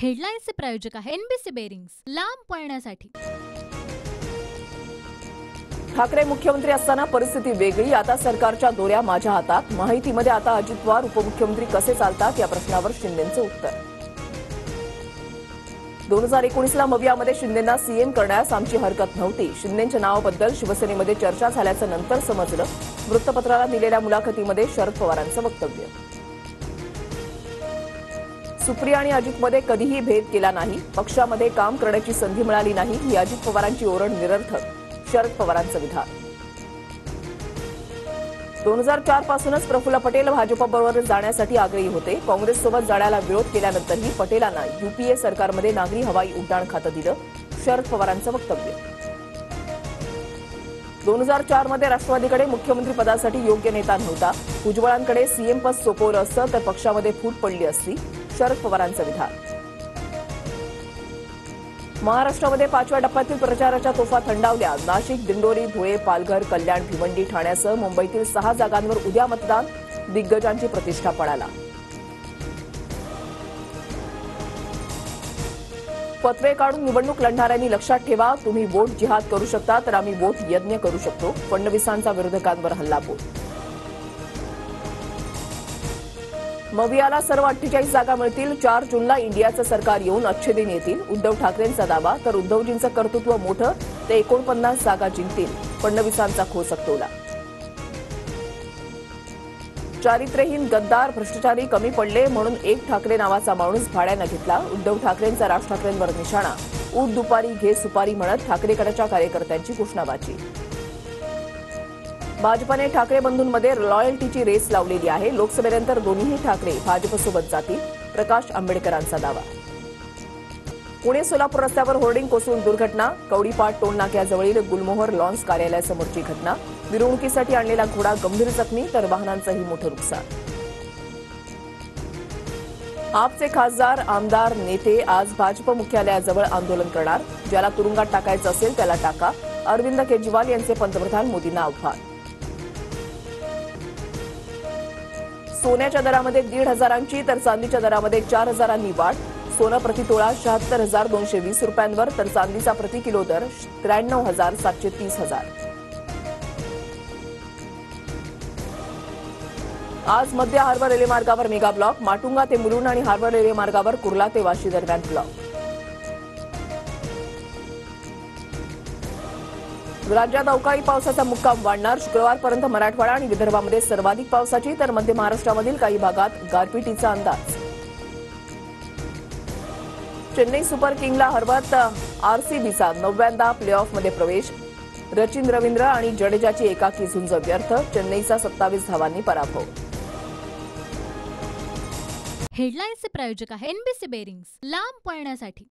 हेडलाईन्सचे प्रायोजक आहे NBC bearings, लांब पळण्यासाठी। ठाकरे मुख्यमंत्री असताना परिस्थिती वेगळी, आता सरकारच्या दोऱ्या माझ्या हातात। माहितीमध्ये आता अजित पवार उपमुख्यमंत्री कसे चालतात या प्रश्नावर शिंदेंचं उत्तर। 2019ला मवियामध्ये शिंदेंना सीएम करण्यास आमची हरकत नव्हती। शिंदेंच्या नावाबद्दल शिवसेनेमध्ये चर्चा झाल्याचं नंतर समजलं। वृत्तपत्राला दिलेल्या मुलाखतीमध्ये शरद पवारांचं वक्तव्य। सुप्रिया आणि अजितमध्ये कधीही भेद केला नाही, पक्षामध्ये काम करण्याची संधी मिळाली नाही ही अजित पवारांची ओरड निरर्थक, शरद पवारांचं विधान। 2004 पासूनच प्रफुल्ल पटेल भाजपबरोबर जाण्यासाठी आग्रही होते। काँग्रेससोबत जाण्याला विरोध केल्यानंतरही पटेलांना यूपीए सरकारमध्ये नागरी हवाई उड्डाण खातं दिलं, शरद पवारांचं वक्तव्य। 2004 मध्ये राष्ट्रवादीकडे मुख्यमंत्री पदासाठी योग्य नेता नव्हता, भुजबळांकडे सीएम पद सोपवलं असतं तर पक्षामध्ये फूट पडली असती, शरद पवारांचं विधान। महाराष्ट्रामध्ये 5व्या टप्प्यातील प्रचाराच्या तोफा थंडावल्या। नाशिक, दिंडोरी, धुळे, पालघर, कल्याण, भिवंडी, ठाण्यासह मुंबईतील 6 जागांवर उद्या मतदान, दिग्गजांची प्रतिष्ठा पणाला। फतवे काढून निवडणूक लढणाऱ्यांनी लक्षात ठेवा, तुम्ही वोट जिहाद करू शकता तर आम्ही वोट यज्ञ करू शकतो, फडणवीसांचा विरोधकांवर हल्लाबोल। मवियाला सर्व 48 जागा मिळतील, 4 जूनला इंडियाचं सरकार येऊन अच्छे दिन येतील, उद्धव ठाकरेंचा दावा। तर उद्धवजींचं कर्तृत्व मोठं, ते 49 जागा जिंकतील, फडणवीसांचा खोसकटोला। चारित्र्यहीन, गद्दार, भ्रष्टाचारी कमी पडले म्हणून एक ठाकरे नावाचा माणूस भाड्यानं घेतला, उद्धव ठाकरेंचा राज ठाकरेंवर निशाणा। ऊट दुपारी घे सुपारी म्हणत ठाकरेगडाच्या कार्यकर्त्यांची घोषणाबाजी। भाजपने ठाकरे बंधूंमध्ये लॉयल्टीची रेस लावलेली आहे, लोकसभेनंतर दोन्हीही ठाकरे भाजपसोबत जातील, प्रकाश आंबेडकरांचा दावा। पुणे सोलापूर रस्त्यावर होर्डिंग कोसळून दुर्घटना, कवडीपाट टोल नाक्याजवळील गुलमोहर लॉन्स कार्यालयासमोरची घटना, मिरवणुकीसाठी आणलेला घोडा गंभीर जखमी तर वाहनांचंही मोठं नुकसान। आपचे खासदार, आमदार, नेते आज भाजप मुख्यालयाजवळ आंदोलन करणार, ज्याला तुरुंगात टाकायचं असेल त्याला टाका, अरविंद केजरीवाल यांचे पंतप्रधान मोदींना आव्हान। सोन्याच्या दरामध्ये 1,500 तर चांदीच्या दरामध्ये 4,000 वाढ, सोनं प्रतितोळा 76,220 रुपयांवर तर चांदीचा प्रति किलो दर 93,730. आज मध्य हार्बर रेल्वे मार्गावर मेगा ब्लॉक, माटुंगा ते मुलुंड आणि हार्बर रेल्वे मार्गावर कुर्ला ते वाशी दरम्यान ब्लॉक। राज्यात अवकाळी पावसाचा मुक्काम वाढणार, शुक्रवारपर्यंत मराठवाडा आणि विदर्भामध्ये सर्वाधिक पावसाची तर मध्य महाराष्ट्रामधील काही भागात गारपिटीचा अंदाज। चेन्नई सुपर किंग्सला हरवत आरसीबीचा 9व्यांदा प्लेऑफमध्ये प्रवेश, रचिन रवींद्र आणि जडेजाची एकाकी झुंज व्यर्थ, चेन्नईचा 27 धावांनी पराभव। हेडलाईन्सचे प्रायोजक आहे एनबीसी बेरिंग्स, लांब पळण्यासाठी।